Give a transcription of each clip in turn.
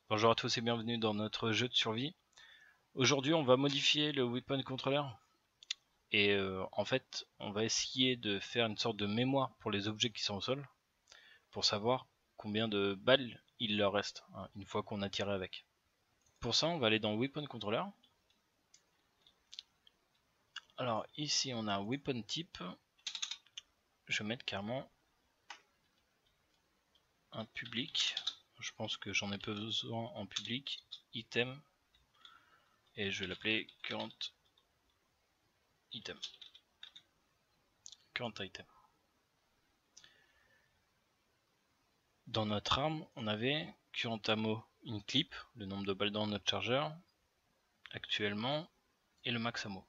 Bonjour à tous et bienvenue dans notre jeu de survie. Aujourd'hui on va modifier le weapon controller et en fait on va essayer de faire une sorte de mémoire pour les objets qui sont au sol pour savoir combien de balles il leur reste une fois qu'on a tiré avec. Pour ça on va aller dans weapon controller. Alors ici on a un weapon type, je vais mettre carrément un public, je pense que j'en ai besoin en public, item, et je vais l'appeler current item. Current item. Dans notre arme, on avait current ammo in clip, le nombre de balles dans notre chargeur, actuellement, et le max ammo.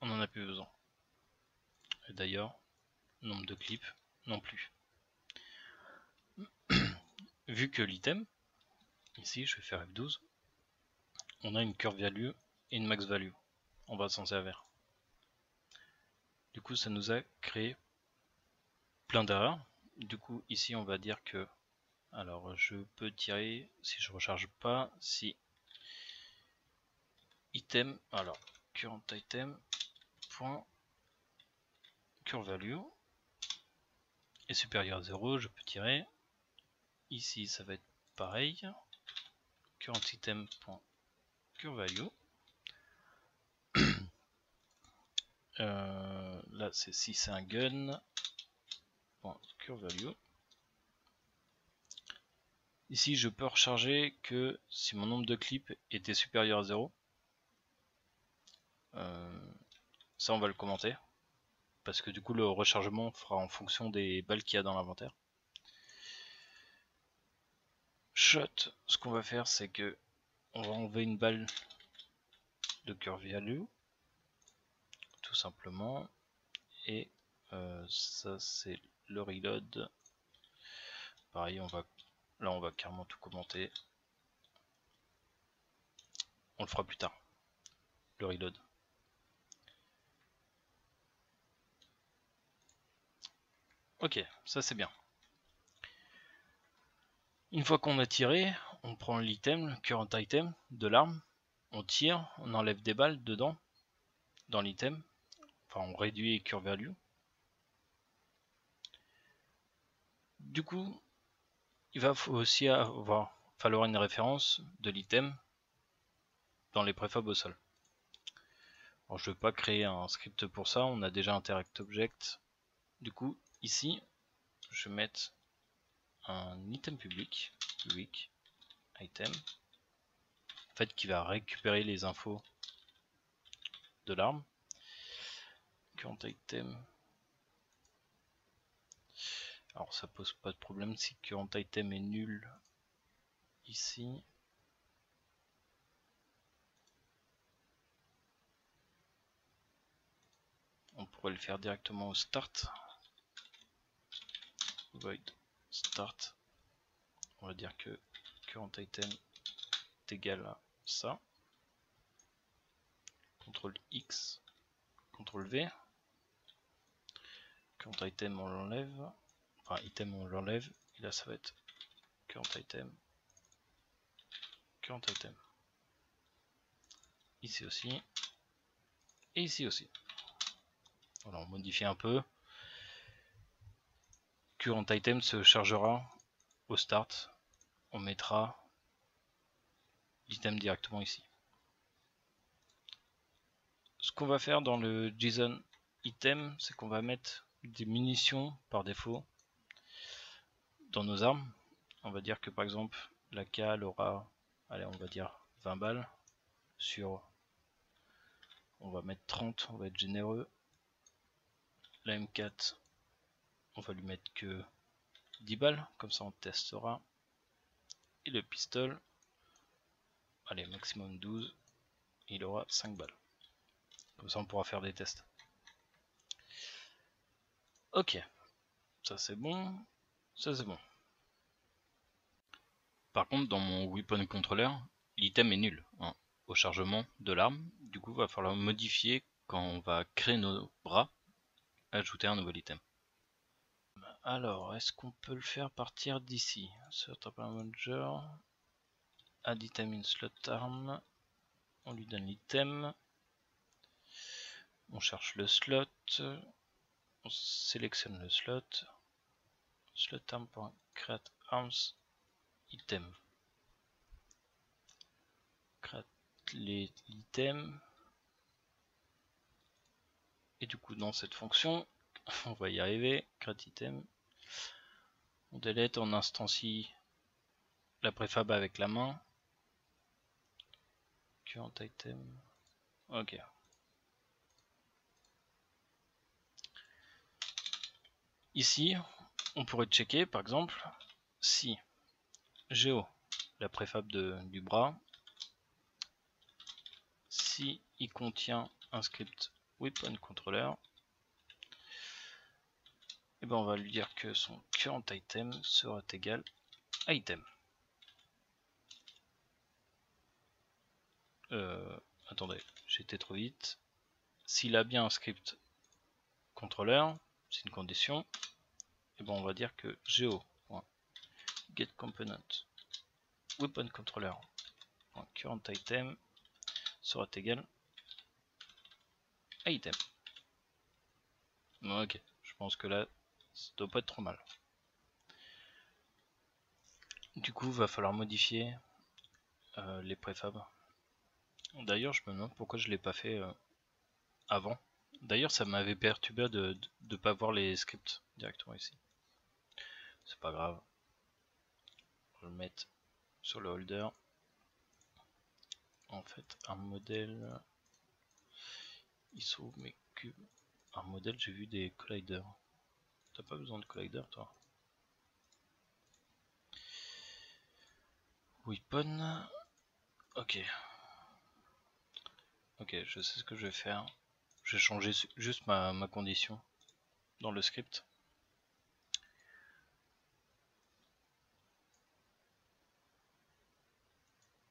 On n'en a plus besoin. Et d'ailleurs, nombre de clips non plus. Vu que l'item, ici je vais faire F12, on a une curve value et une max value. On va s'en servir. Du coup, ça nous a créé plein d'erreurs. Du coup, ici on va dire que, alors je peux tirer si je recharge pas, si item, alors current item point curve value est supérieur à 0, je peux tirer. Ici ça va être pareil, current item point curve value. Là c'est si c'est un gun point curve value. Ici je peux recharger que si mon nombre de clips était supérieur à 0. Ça on va le commenter parce que du coup le rechargement fera en fonction des balles qu'il y a dans l'inventaire. Shot, ce qu'on va faire c'est que on va enlever une balle de curve value tout simplement, et ça c'est le reload. Pareil, là on va carrément tout commenter. On le fera plus tard, le reload. Ok, ça c'est bien. Une fois qu'on a tiré, on prend l'item, le current item de l'arme, on tire, on enlève des balles dedans, dans l'item, enfin on réduit curve value. Du coup, il va aussi falloir une référence de l'item dans les préfabs au sol. Alors, je ne vais pas créer un script pour ça, on a déjà Interact Object. Du coup, ici, je vais mettre un item public item, en fait, qui va récupérer les infos de l'arme. Current item. Alors ça pose pas de problème si current item est nul ici. On pourrait le faire directement au start. Void start. On va dire que current item est égal à ça. CTRL X, CTRL V. Current item on l'enlève. Enfin item on l'enlève. Et là ça va être current item. Current item. Ici aussi. Et ici aussi. Voilà, on modifie un peu. Current item se chargera au start. On mettra l'item directement ici. Ce qu'on va faire dans le JSON item, c'est qu'on va mettre des munitions par défaut dans nos armes. On va dire que par exemple la K aura, allez, on va dire 20 balles sur, on va mettre 30, on va être généreux. La M4, on va lui mettre que 10 balles, comme ça on testera. Et le pistolet, allez, maximum 12, il aura 5 balles. Comme ça on pourra faire des tests. Ok, ça c'est bon, ça c'est bon. Par contre, dans mon weapon controller, l'item est nul au chargement de l'arme. Du coup, il va falloir modifier quand on va créer nos bras, ajouter un nouvel item. Alors, est-ce qu'on peut le faire partir d'ici? Sur Trapper Manager, add item in slot arm, on lui donne l'item, on cherche le slot, on sélectionne le slot, slot arm.create arms item. Create l'item. Et du coup, dans cette fonction, on va y arriver, create item. On delete, on instancie la préfab avec la main. Current item. Ok. Ici, on pourrait checker par exemple si Geo, la préfab du bras, si il contient un script weapon controller, et ben on va lui dire que son current item sera égal à item. Attendez, j'étais trop vite. S'il a bien un script controller, c'est une condition, et ben on va dire que geo.getComponent weapon controller current item sera égal à item. Ok, je pense que là ça doit pas être trop mal. Du coup va falloir modifier les préfabs. D'ailleurs je me demande pourquoi je l'ai pas fait avant. D'ailleurs ça m'avait perturbé de ne pas voir les scripts directement ici. C'est pas grave. On va le mettre sur le holder. En fait un modèle ISO mes cubes. Un modèle, j'ai vu des colliders. T'as pas besoin de collider toi? Weapon. Ok. Ok, je sais ce que je vais faire. Je vais changer juste ma condition dans le script.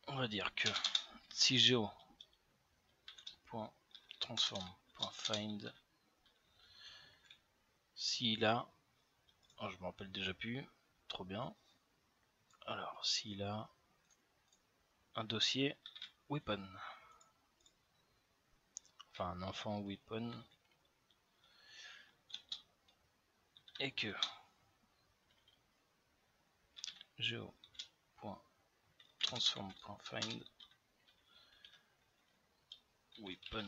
On va dire que si geo.transform.find s'il a, oh, je me rappelle déjà plus, trop bien. Alors s'il a un dossier weapon, enfin un enfant weapon, et que geo.transform.find weapon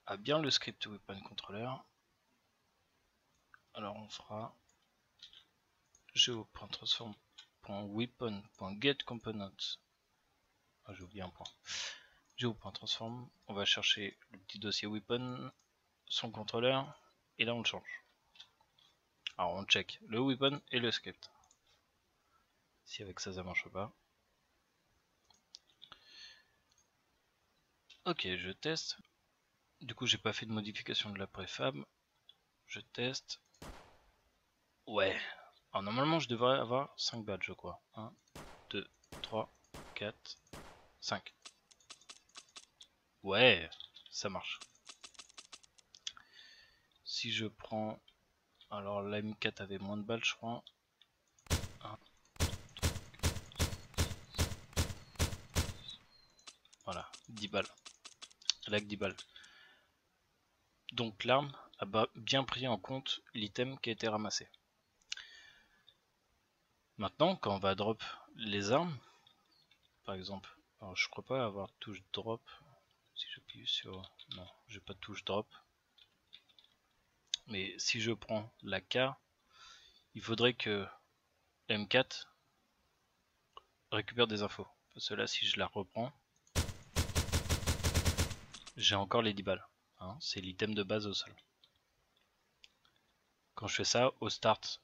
a bien le script weapon controller, alors on fera geo.transform.weapon.getComponent. Ah, j'ai oublié un point. Geo.transform, on va chercher le petit dossier weapon, son contrôleur, et là on le change. Alors on check le weapon et le script. Si avec ça marche pas. Ok, je teste. Du coup j'ai pas fait de modification de la préfab. Je teste. Ouais. Alors normalement je devrais avoir 5 badges je crois. 1, 2, 3, 4, 5. Ouais, ça marche. Si je prends... Alors la M4 avait moins de balles je crois. 1. Voilà, 10 balles. Elle a que 10 balles. Donc l'arme a bien pris en compte l'item qui a été ramassé. Maintenant, quand on va drop les armes, par exemple, alors je crois pas avoir touche drop. Si j'appuie sur... Non, j'ai pas de touche drop. Mais si je prends la K, il faudrait que M4 récupère des infos. Parce que là, si je la reprends, j'ai encore les 10 balles. Hein, c'est l'item de base au sol. Quand je fais ça, au start,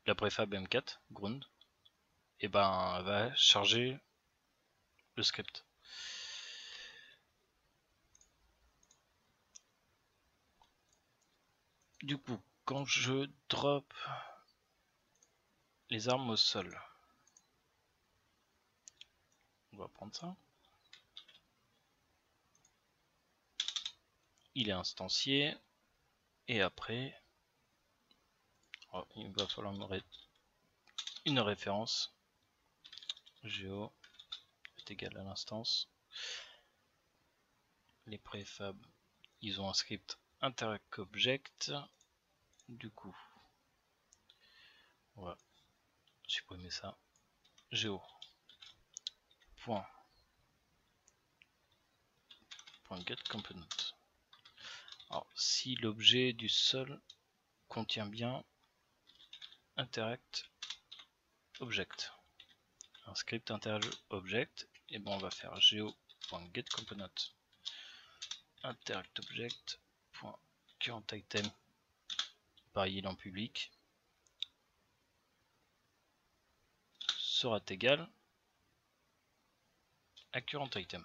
la préfab M4, ground, et ben elle va charger le script. Du coup, quand je drop les armes au sol, on va prendre ça. Il est instancié. Et après, Alors, il va falloir une référence. Géo est égal à l'instance. Les préfabs, ils ont un script interact object. Du coup, on va supprimer ça. Géo. Point get component. Alors, si l'objet du sol contient bien interact object, un script interact object, et bon on va faire geo.getComponent interact object .current item, pareil il est en public, sera égal à current item.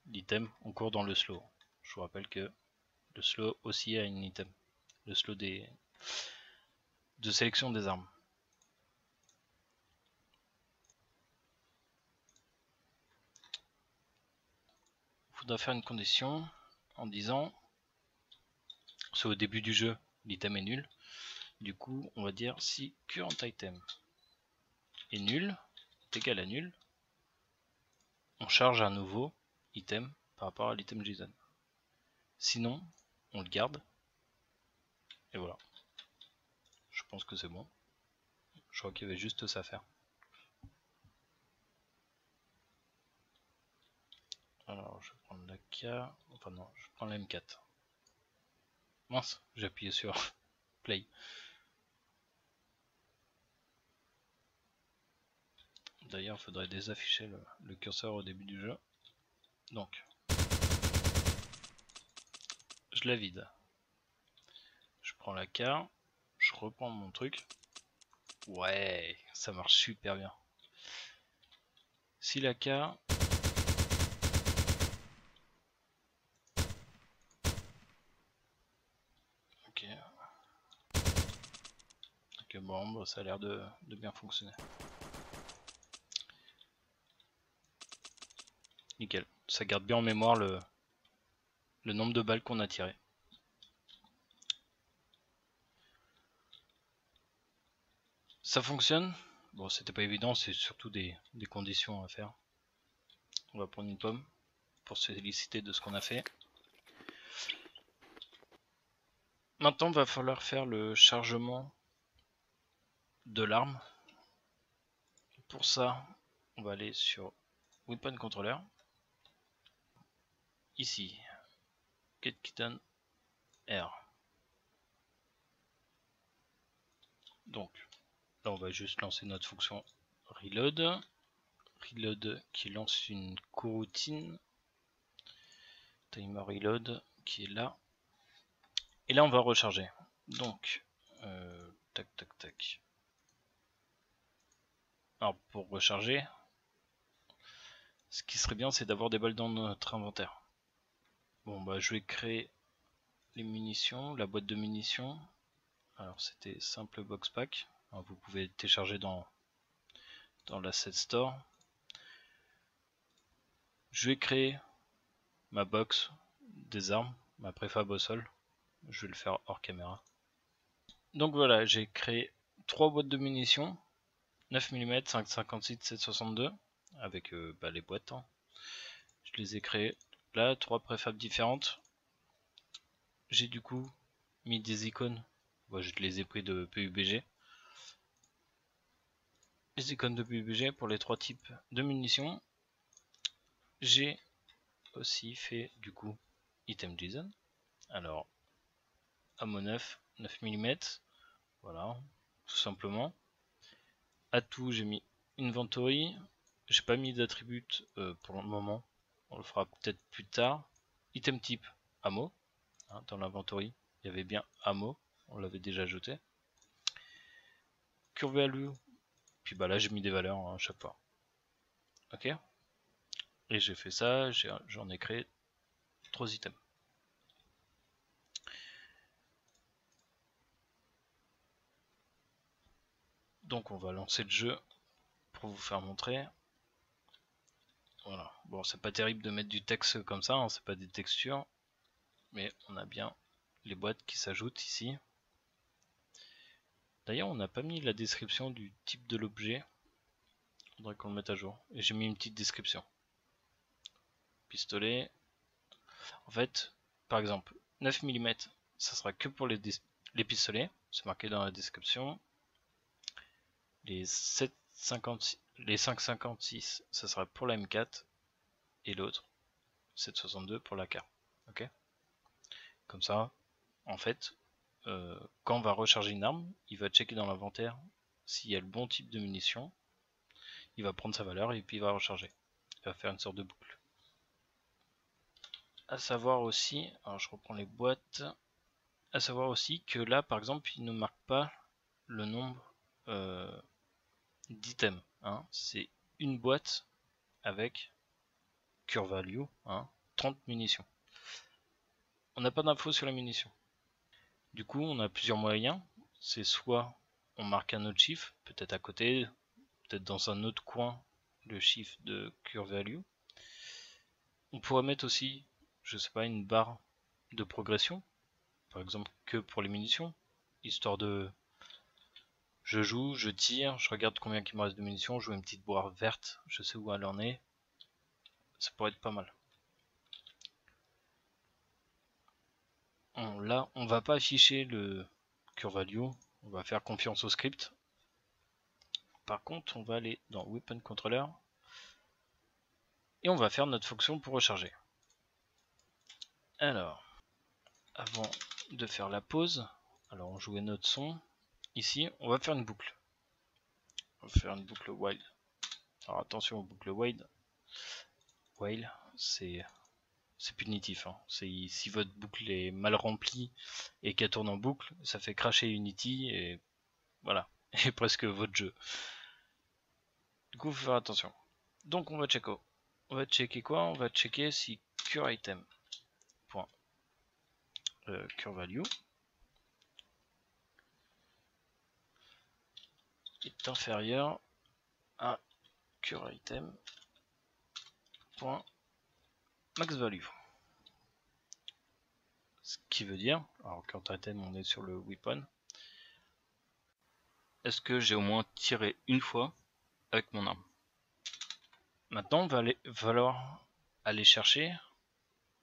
L'item on court dans le slow. Je vous rappelle que le slow aussi a une item, le slow de sélection des armes. Il faudra faire une condition en disant, c'est au début du jeu, l'item est nul. Du coup, on va dire si current item est nul, est égal à nul, on charge un nouveau item par rapport à l'item JSON. Sinon, on le garde. Et voilà. Je pense que c'est bon. Je crois qu'il y avait juste ça à faire. Alors, je vais prendre la K. Enfin non, je prends la M4. Mince, j'ai appuyé sur Play. D'ailleurs, il faudrait désafficher le curseur au début du jeu. Donc, je la vide. Je prends la K. Je reprends mon truc. Ouais, ça marche super bien. Si la K... Ok. Ok, bon, bah, ça a l'air de bien fonctionner. Nickel. Ça garde bien en mémoire le nombre de balles qu'on a tiré. Ça fonctionne. Bon, c'était pas évident, c'est surtout des conditions à faire. On va prendre une pomme pour se féliciter de ce qu'on a fait. Maintenant, il va falloir faire le chargement de l'arme. Pour ça, on va aller sur Weapon Controller. Ici, GetKitten R. Donc, là, on va juste lancer notre fonction Reload. Reload qui lance une coroutine. Timer Reload qui est là. Et là, on va recharger. Donc, tac, tac, tac. Alors, pour recharger, ce qui serait bien, c'est d'avoir des balles dans notre inventaire. Bon, bah, je vais créer les munitions, la boîte de munitions. Alors, c'était simple box pack. Alors, vous pouvez télécharger dans l'asset store. Je vais créer ma box des armes, ma préfab au sol. Je vais le faire hors caméra. Donc voilà, j'ai créé 3 boîtes de munitions, 9 mm, 5,56, 7,62, avec les boîtes. Hein. Je les ai créées là, 3 préfabs différentes. J'ai du coup mis des icônes, bon, je les ai pris de PUBG. Les icônes de PUBG pour les 3 types de munitions. J'ai aussi fait du coup item JSON. Alors, ammo 9 mm, voilà, tout simplement. Atout, j'ai mis inventory. J'ai pas mis d'attribut pour le moment. On le fera peut-être plus tard. Item type ammo. Hein, dans l'inventory, il y avait bien ammo. On l'avait déjà ajouté. Curve value. Puis bah là, j'ai mis des valeurs hein, à chaque fois. Ok. Et j'ai fait ça. J'en ai créé 3 items. Donc on va lancer le jeu pour vous faire montrer. Voilà. Bon, c'est pas terrible de mettre du texte comme ça, hein, c'est pas des textures, mais on a bien les boîtes qui s'ajoutent ici. D'ailleurs, on n'a pas mis la description du type de l'objet. Faudrait qu'on le mette à jour. Et j'ai mis une petite description. Pistolet. En fait, par exemple, 9 mm, ça sera que pour les pistolets. C'est marqué dans la description. Les 5,56, ça sera pour la M4. Et l'autre, 7,62 pour la K. Ok. Comme ça, en fait, quand on va recharger une arme, il va checker dans l'inventaire s'il y a le bon type de munitions. Il va prendre sa valeur et puis il va recharger. Il va faire une sorte de boucle. À savoir aussi, alors je reprends les boîtes, à savoir aussi que là par exemple il ne marque pas le nombre d'items. Hein. C'est une boîte avec cure value, 30 munitions. On n'a pas d'infos sur les munitions. Du coup on a plusieurs moyens. C'est soit on marque un autre chiffre, peut-être à côté, peut-être dans un autre coin, le chiffre de cure value. On pourrait mettre aussi, je sais pas, une barre de progression, par exemple que pour les munitions, histoire de je joue, je tire, je regarde combien il me reste de munitions, je vois une petite barre verte, je sais où elle en est, ça pourrait être pas mal. Là, on va pas afficher le cure value, on va faire confiance au script. Par contre, on va aller dans Weapon Controller et on va faire notre fonction pour recharger. Alors, avant de faire la pause, alors on jouait notre son. Ici, on va faire une boucle. On va faire une boucle while. Alors attention aux boucles while. While, c'est punitif. Hein. Si votre boucle est mal remplie et qu'elle tourne en boucle, ça fait crasher Unity et voilà, et presque votre jeu. Du coup, il faut faire attention. Donc on va checker. On va checker quoi? On va checker si cure item point cure value est inférieur à cure item point max value. Ce qui veut dire, alors cure item on est sur le weapon. Est-ce que j'ai au moins tiré une fois avec mon arme? Maintenant, va falloir aller chercher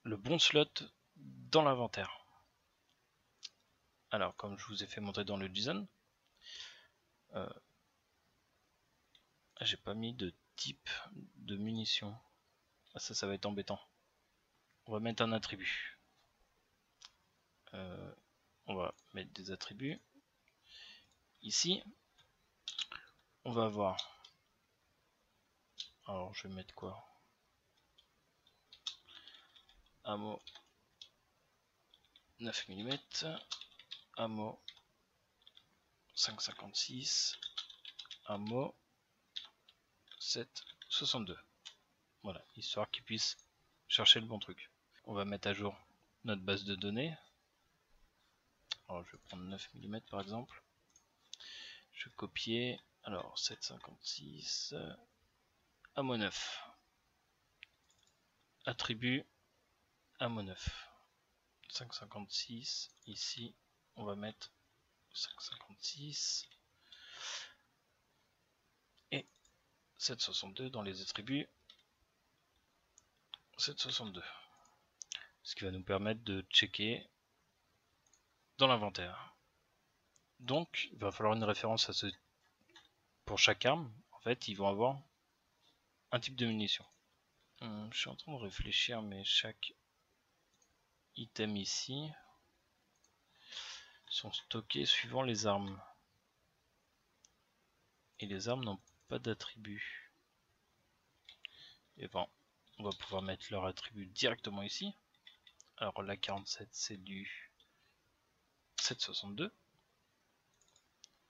le bon slot dans l'inventaire. Alors, comme je vous ai fait montrer dans le JSON, j'ai pas mis de type de munitions. Ah, ça va être embêtant. On va mettre un attribut. On va mettre des attributs. Ici, on va avoir. Alors, je vais mettre quoi? Ammo 9 mm, ammo 5,56, ammo 7,62. Voilà, histoire qu'ils puissent chercher le bon truc. On va mettre à jour notre base de données. Alors je vais prendre 9 mm par exemple. Je vais copier. Alors 7,56, ammo 9. Attribut ammo 9. 5,56. Ici, on va mettre 5,56. Et 7,62 dans les attributs. 7,62. Ce qui va nous permettre de checker dans l'inventaire. Donc, il va falloir une référence à ce. Pour chaque arme, en fait, ils vont avoir un type de munition. Je suis en train de réfléchir, mais chaque item ici sont stockés suivant les armes. Et les armes n'ont pas d'attribut. Et bon, on va pouvoir mettre leur attribut directement ici. Alors la 47 c'est du 7,62.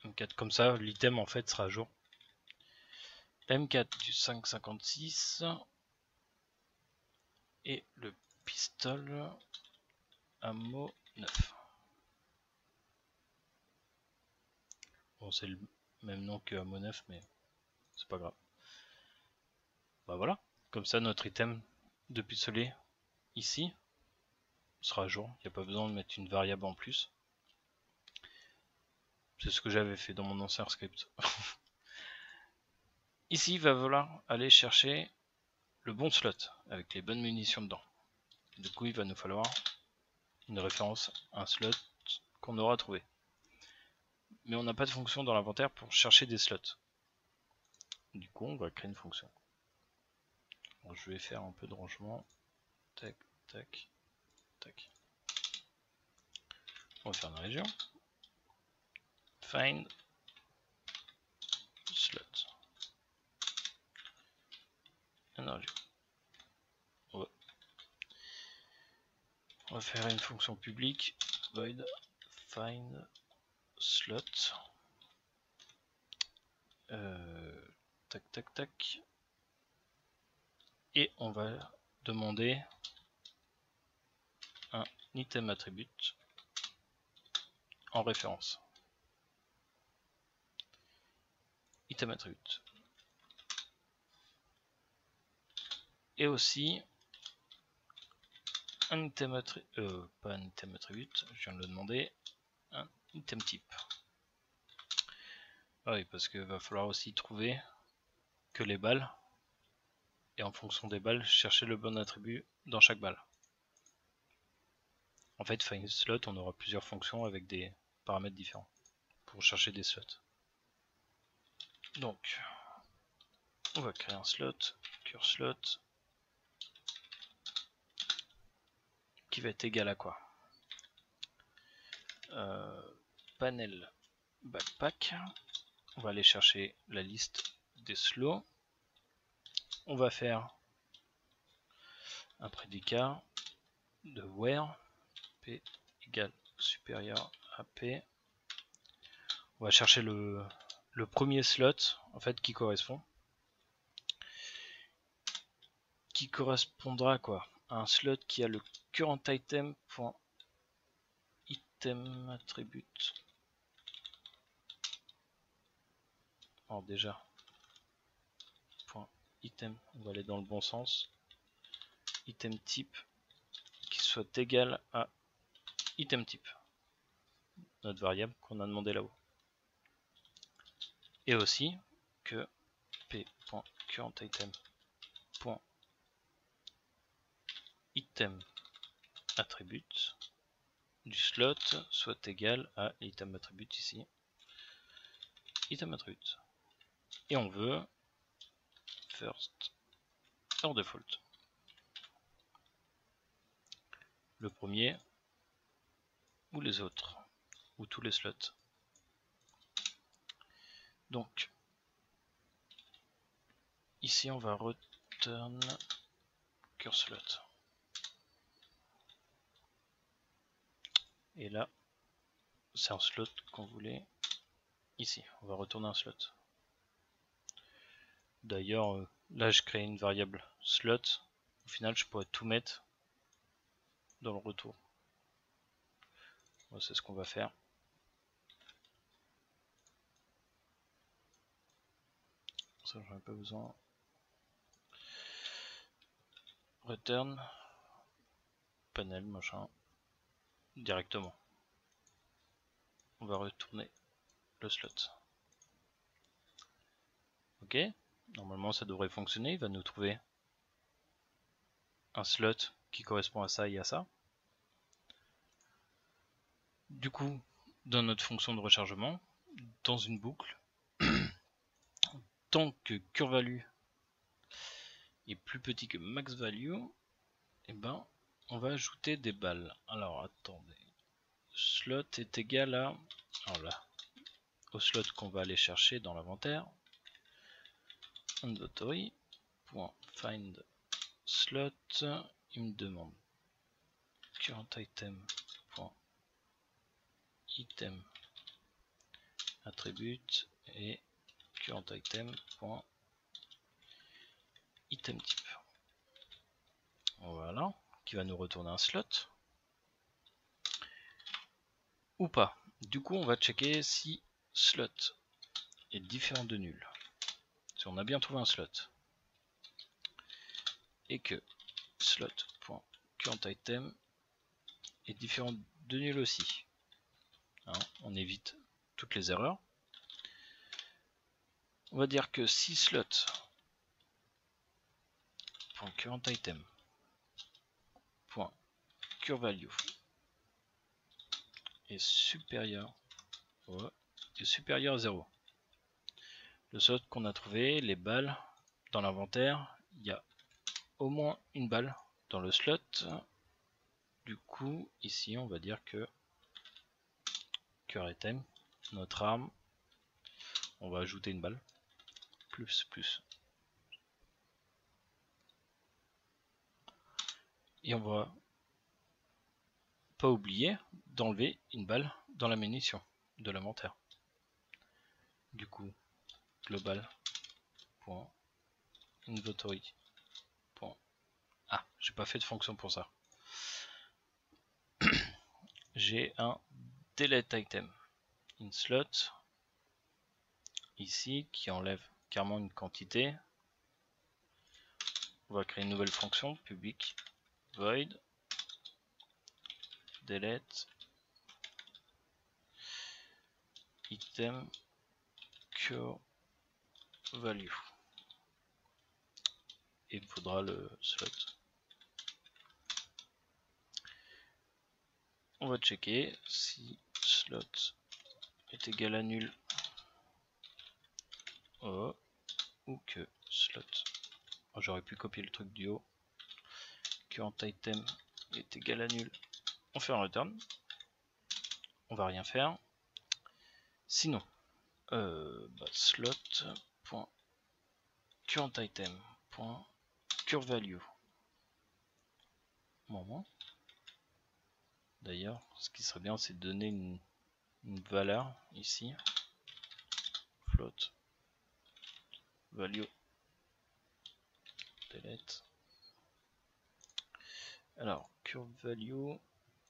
M4 comme ça, l'item en fait sera à jour. La M4 du 5,56 et le pistolet ammo 9. Bon, c'est le même nom que ammo 9, mais c'est pas grave. Bah voilà, comme ça notre item de pistolet ici sera à jour. Il n'y a pas besoin de mettre une variable en plus. C'est ce que j'avais fait dans mon ancien script. Ici, il va falloir aller chercher le bon slot avec les bonnes munitions dedans. Du coup, il va nous falloir une référence, un slot qu'on aura trouvé. Mais on n'a pas de fonction dans l'inventaire pour chercher des slots. Du coup, on va créer une fonction. Donc, je vais faire un peu de rangement. Tac, tac, tac. On va faire une région. Find slot. Une région. Ouais. On va faire une fonction publique. Void find slot. Tac, tac, tac. Et on va demander un item attribute en référence. Item attribute. Et aussi un item attribute, pas un item attribute, je viens de le demander, un item type. Ah oui, parce qu'il va falloir aussi trouver que les balles, et en fonction des balles, chercher le bon attribut dans chaque balle. En fait, find slot, on aura plusieurs fonctions avec des paramètres différents pour chercher des slots. Donc, on va créer un slot, cure slot, qui va être égal à quoi? Panel backpack. On va aller chercher la liste des slots. On va faire un prédicat de where p égale supérieur à p. On va chercher le premier slot en fait qui correspond. Qui correspondra à quoi? À un slot qui a le current item item attribute. Alors déjà item, on va aller dans le bon sens. Item type qui soit égal à item type, notre variable qu'on a demandé là-haut. Et aussi que p.currentItem.item attribute du slot soit égal à item attribute ici, item attribute. Et on veut first or default. Le premier ou les autres, ou tous les slots. Donc, ici on va return curSlot. Et là, c'est un slot qu'on voulait ici. On va retourner un slot. D'ailleurs, là je crée une variable slot. Au final, je pourrais tout mettre dans le retour. C'est ce qu'on va faire. Ça, j'en ai pas besoin. Return panel machin directement. On va retourner le slot. Ok, normalement ça devrait fonctionner. Il va nous trouver un slot qui correspond à ça et à ça. Du coup, dans notre fonction de rechargement, dans une boucle, tant que curValue est plus petit que maxValue, et ben on va ajouter des balles. Alors attendez, slot est égal à, alors là, au slot qu'on va aller chercher dans l'inventaire, inventory.find slot, il me demande current item attribute et current item type. Voilà, qui va nous retourner un slot ou pas. Du coup, on va checker si slot est différent de nul. Si on a bien trouvé un slot et que slot.currentItem est différent de nul aussi. Hein, on évite toutes les erreurs. On va dire que si slot .current item .curveValue est supérieur à 0. Le slot qu'on a trouvé, les balles dans l'inventaire, il y a au moins une balle dans le slot. Du coup, ici, on va dire que current item, notre arme, on va ajouter une balle. Plus. Et on va pas oublier d'enlever une balle dans la munition de l'inventaire. Du coup, global.inventory. Ah, j'ai pas fait de fonction pour ça. J'ai un delete item in slot ici qui enlève carrément une quantité. On va créer une nouvelle fonction public void delete item curveValue et il faudra le slot. On va checker si slot est égal à nul ou que slot. Oh, j'aurais pu copier le truc du haut. Current item est égal à nul. On fait un return. On va rien faire. Sinon, slot.current item.curveValue. Moment. D'ailleurs, ce qui serait bien, c'est de donner une valeur ici. Float value delete. Alors, curveValue,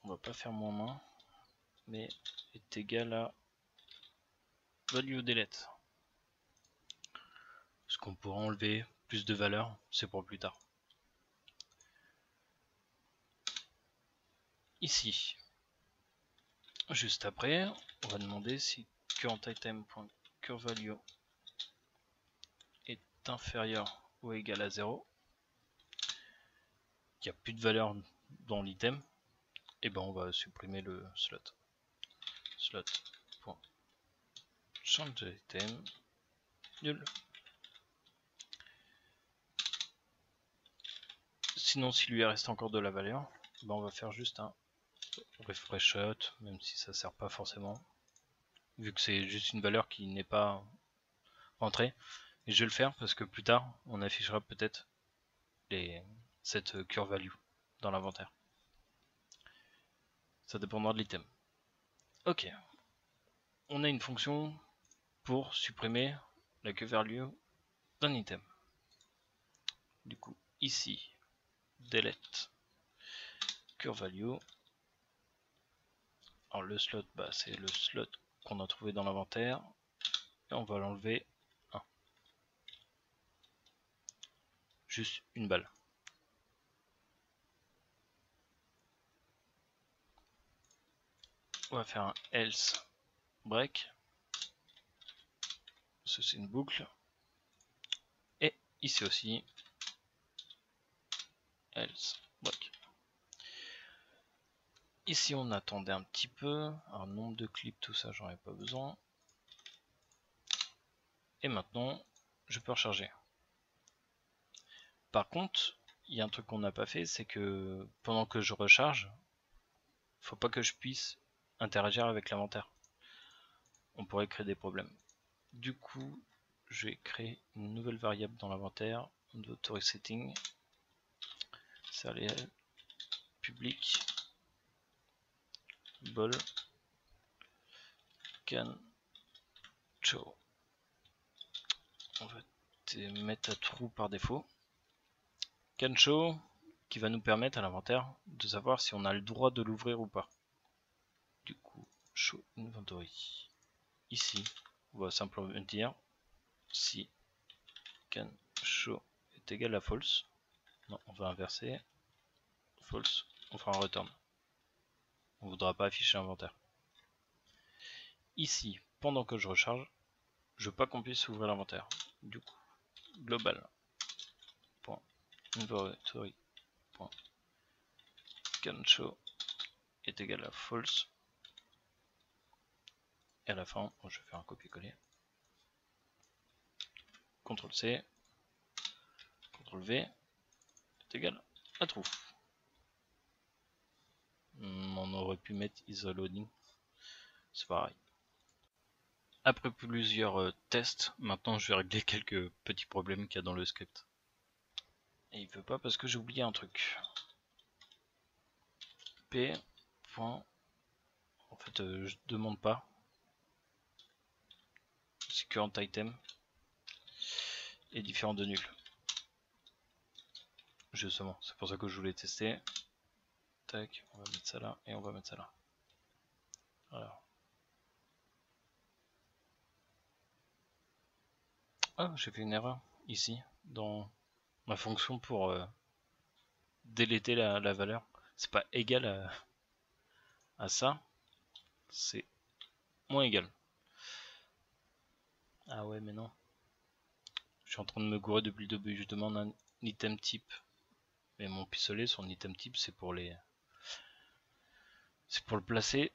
on va pas faire -1, mais est égal à value delete. Ce qu'on pourra enlever plus de valeur, c'est pour plus tard. Ici, juste après, on va demander si current item.curveValue est inférieur ou égal à 0. Il n'y a plus de valeur dans l'item, et ben on va supprimer le slot. Slot.changeItem nul. Sinon, s'il lui reste encore de la valeur, ben on va faire juste un refresh shot, même si ça sert pas forcément, vu que c'est juste une valeur qui n'est pas entrée. Et je vais le faire parce que plus tard, on affichera peut-être cette curveValue dans l'inventaire. Ça dépendra de l'item. Ok. On a une fonction pour supprimer la curveValue d'un item. Du coup, ici, delete curveValue. Alors le slot, c'est le slot qu'on a trouvé dans l'inventaire. Et on va l'enlever 1. Juste une balle. On va faire un else break. Ça c'est une boucle. Et ici aussi, else break. Ici on attendait un petit peu. Un nombre de clips, tout ça j'en ai pas besoin. Et maintenant, je peux recharger. Par contre, il y a un truc qu'on n'a pas fait, c'est que pendant que je recharge, faut pas que je puisse interagir avec l'inventaire. On pourrait créer des problèmes. Du coup, je vais créer une nouvelle variable dans l'inventaire d'AutoResetting. Serial public ball can show. On va te mettre à true par défaut. Can show qui va nous permettre à l'inventaire de savoir si on a le droit de l'ouvrir ou pas. Du coup, show inventory. Ici, on va simplement dire si can show est égal à false. Non, on va inverser. False, on fera un return. On ne voudra pas afficher l'inventaire. Ici, pendant que je recharge, je veux pas qu'on puisse ouvrir l'inventaire. Du coup, global inventory can show est égal à false. Et à la fin, je vais faire un copier-coller. CTRL C, CTRL V est égal à true. On aurait pu mettre isoloading, c'est pareil. Après plusieurs tests, maintenant je vais régler quelques petits problèmes qu'il y a dans le script. Et il veut pas parce que j'ai oublié un truc. P. En fait, je demande pas. C'est current item et différent de nul. Justement, c'est pour ça que je voulais tester. Tac, on va mettre ça là et on va mettre ça là. Alors. Ah, j'ai fait une erreur ici dans ma fonction pour déléter la valeur. C'est pas égal à ça, c'est moins égal. Ah ouais, mais non. Je suis en train de me gourer depuis le début. Je demande un item type. Mais mon pistolet, son item type, c'est pour le placer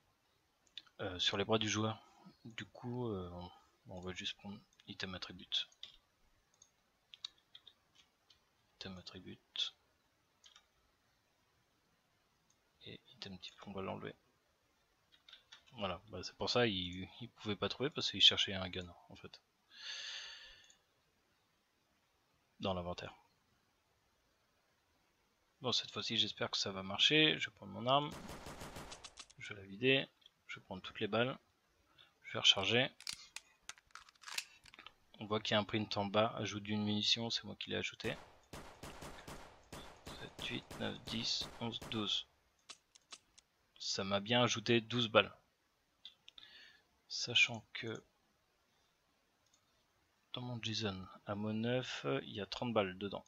sur les bras du joueur. Du coup, on va juste prendre item attribute. Item attribute. Et item type, on va l'enlever. Voilà, bah c'est pour ça il pouvait pas trouver parce qu'il cherchait un gun en fait. Dans l'inventaire. Bon, cette fois-ci, j'espère que ça va marcher. Je vais prendre mon arme. Je vais la vider. Je vais prendre toutes les balles. Je vais recharger. On voit qu'il y a un print en bas. Ajout d'une munition, c'est moi qui l'ai ajouté. 7, 8, 9, 10, 11, 12. Ça m'a bien ajouté 12 balles. Sachant que dans mon JSON ammo 9, il y a 30 balles dedans.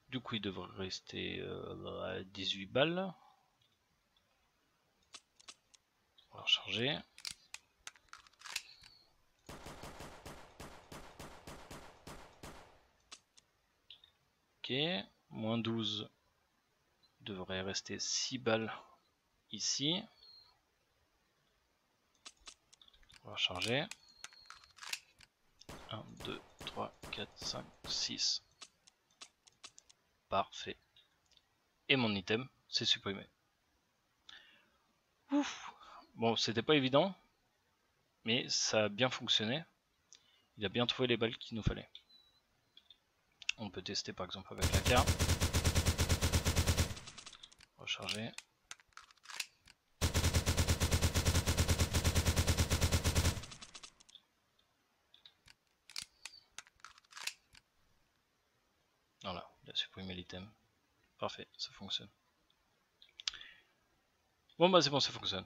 Du coup, il devrait rester 18 balles. On va recharger. Ok, moins 12 devrait rester 6 balles ici. On va recharger. 1, 2, 3, 4, 5, 6. Parfait. Et mon item, c'est supprimé. Ouf. Bon, c'était pas évident, mais ça a bien fonctionné. Il a bien trouvé les balles qu'il nous fallait. On peut tester par exemple avec la carte. Recharger. Voilà, il a supprimé l'item. Parfait, ça fonctionne. Bon bah c'est bon, ça fonctionne.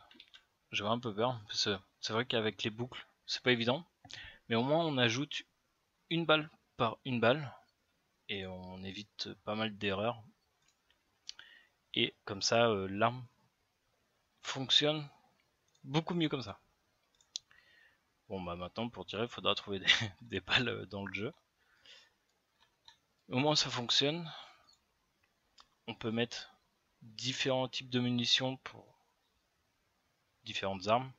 J'avais un peu peur, parce que c'est vrai qu'avec les boucles, c'est pas évident. Mais au moins on ajoute une balle par une balle. Et on évite pas mal d'erreurs. Et comme ça, l'arme fonctionne beaucoup mieux comme ça. Bon bah maintenant pour tirer, il faudra trouver des balles dans le jeu. Au moins ça fonctionne. On peut mettre différents types de munitions pour différentes armes.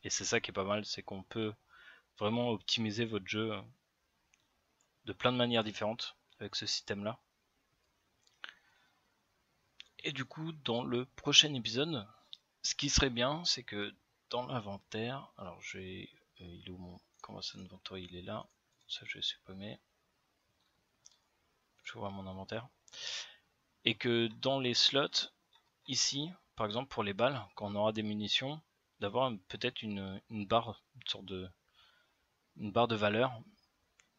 Et c'est ça qui est pas mal, c'est qu'on peut vraiment optimiser votre jeu de plein de manières différentes avec ce système là. Et du coup dans le prochain épisode, ce qui serait bien c'est que dans l'inventaire, alors il est où mon conversion inventory, il est là, ça je vais supprimer, je vois mon inventaire, et que dans les slots ici par exemple pour les balles, quand on aura des munitions, d'avoir peut-être une barre, une barre de valeur,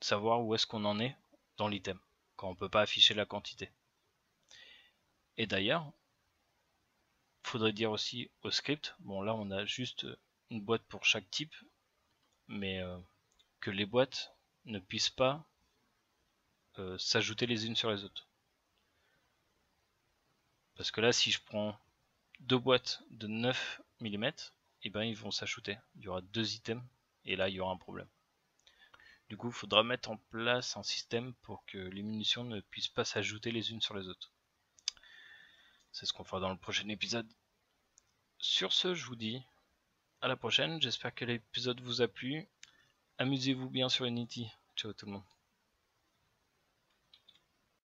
savoir où est-ce qu'on en est dans l'item quand on peut pas afficher la quantité. Et d'ailleurs faudrait dire aussi au script, bon là on a juste une boîte pour chaque type, mais que les boîtes ne puissent pas s'ajouter les unes sur les autres. Parce que là si je prends deux boîtes de 9 mm, et ben ils vont s'ajouter. Il y aura 2 items et là il y aura un problème. Du coup, il faudra mettre en place un système pour que les munitions ne puissent pas s'ajouter les unes sur les autres. C'est ce qu'on fera dans le prochain épisode. Sur ce, je vous dis à la prochaine. J'espère que l'épisode vous a plu. Amusez-vous bien sur Unity. Ciao tout le monde.